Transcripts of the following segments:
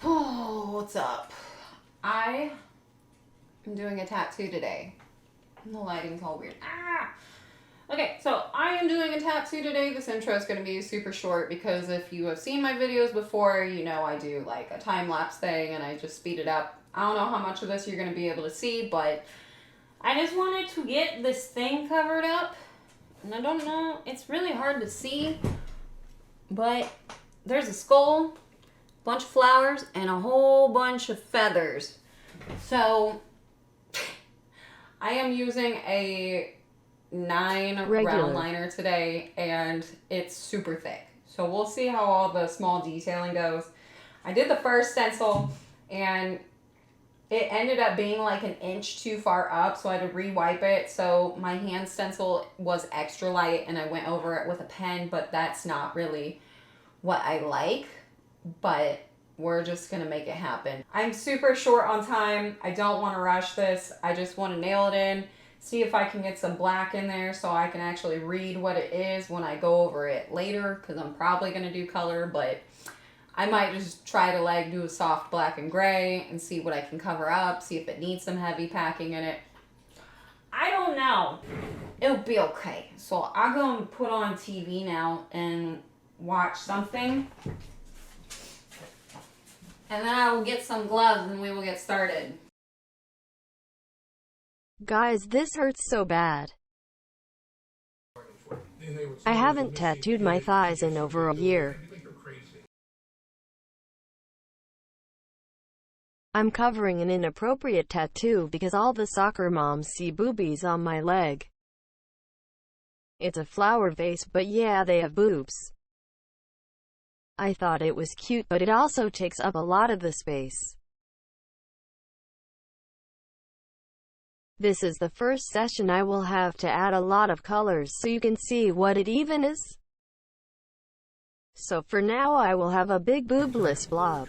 Oh, what's up? I am doing a tattoo today. The lighting's all weird. Okay, so I am doing a tattoo today. This intro is going to be super short because if you have seen my videos before, you know I do like a time-lapse thing and I just speed it up. I don't know how much of this you're going to be able to see, but I just wanted to get this thing covered up. And I don't know, it's really hard to see, but there's a skull, bunch of flowers, and a whole bunch of feathers. So I am using a 9 round liner today, and it's super thick. So we'll see how all the small detailing goes. I did the first stencil, and it ended up being like an inch too far up, so I had to re-wipe it. So my hand stencil was extra light, and I went over it with a pen, but that's not really what I like. But we're just gonna make it happen. I'm super short on time. I don't want to rush this. I just want to nail it in, see if I can get some black in there so I can actually read what it is when I go over it later, because I'm probably gonna do color, but I might just try to like do a soft black and gray and see what I can cover up, see if it needs some heavy packing in it. I don't know. It'll be okay. So I'm gonna put on TV now and watch something. And then I will get some gloves and we will get started. Guys, this hurts so bad. I haven't tattooed my thighs in over a year. I'm covering an inappropriate tattoo because all the soccer moms see boobies on my leg. It's a flower vase, but yeah, they have boobs. I thought it was cute, but it also takes up a lot of the space. This is the first session I will have to add a lot of colors so you can see what it even is. So for now I will have a big boobless blob.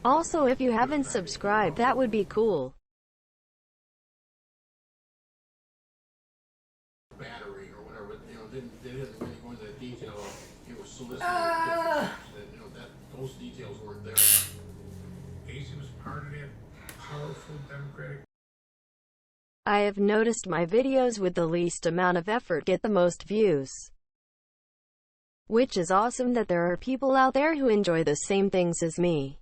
Also, if you haven't subscribed, that would be cool. Battery or whatever, they didn't really go into the detail of it was solicited. That, those details weren't there. AC was part of that powerful democratic. I have noticed my videos with the least amount of effort get the most views. Which is awesome that there are people out there who enjoy the same things as me.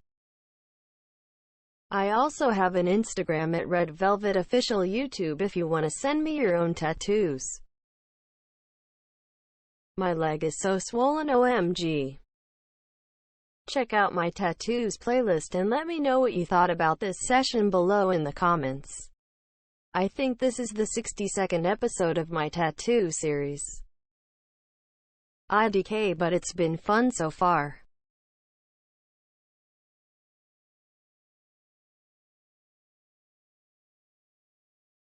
I also have an Instagram at Red Velvet Official, YouTube if you want to send me your own tattoos. My leg is so swollen, OMG. Check out my tattoos playlist and let me know what you thought about this session below in the comments. I think this is the 62nd episode of my tattoo series. IDK, but it's been fun so far.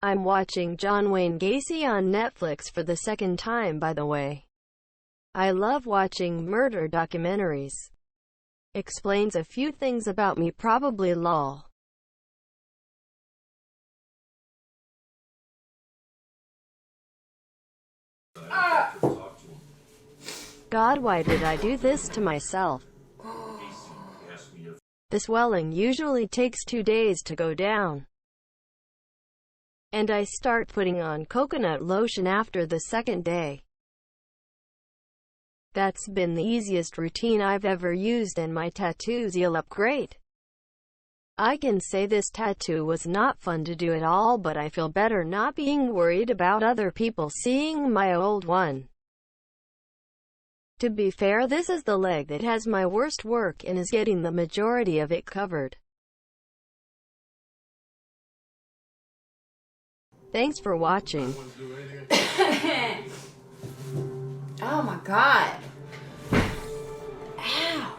I'm watching John Wayne Gacy on Netflix for the second time, by the way. I love watching murder documentaries. Explains a few things about me, probably lol. God, why did I do this to myself? The swelling usually takes 2 days to go down. And I start putting on coconut lotion after the second day. That's been the easiest routine I've ever used, and my tattoos heal up great. I can say this tattoo was not fun to do at all, but I feel better not being worried about other people seeing my old one. To be fair, this is the leg that has my worst work and is getting the majority of it covered. Thanks for watching. Oh my god. Ow.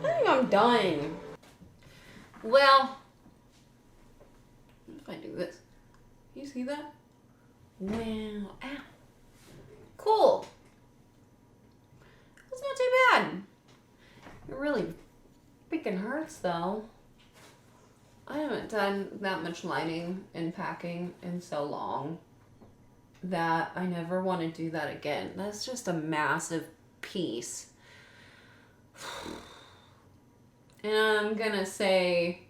I think I'm done. Well, if I do this, you see that? Well, ow. Cool. That's not too bad. It really freaking hurts though. I haven't done that much lining and packing in so long that I never want to do that again. That's just a massive piece. And I'm gonna say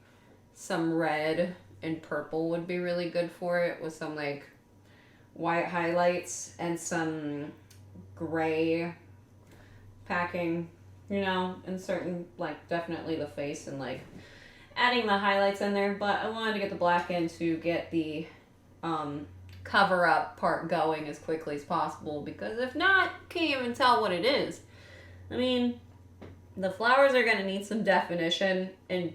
some red and purple would be really good for it, with some like white highlights and some gray packing, you know, in certain, like definitely the face and like adding the highlights in there. But I wanted to get the black in to get the cover up part going as quickly as possible, because if not, can't even tell what it is. I mean, the flowers are gonna need some definition, and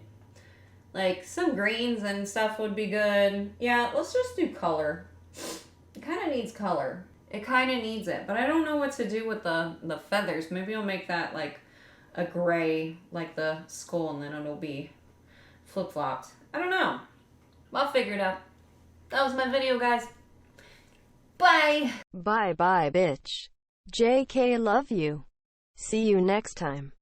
like some greens and stuff would be good. Yeah, let's just do color. It kind of needs color. It kind of needs it, but I don't know what to do with the feathers. Maybe I'll make that like a gray, like the skull, and then it'll be flip-flopped. I don't know. I'll figure it out. That was my video, guys. Bye! Bye bye, bitch. JK, love you. See you next time.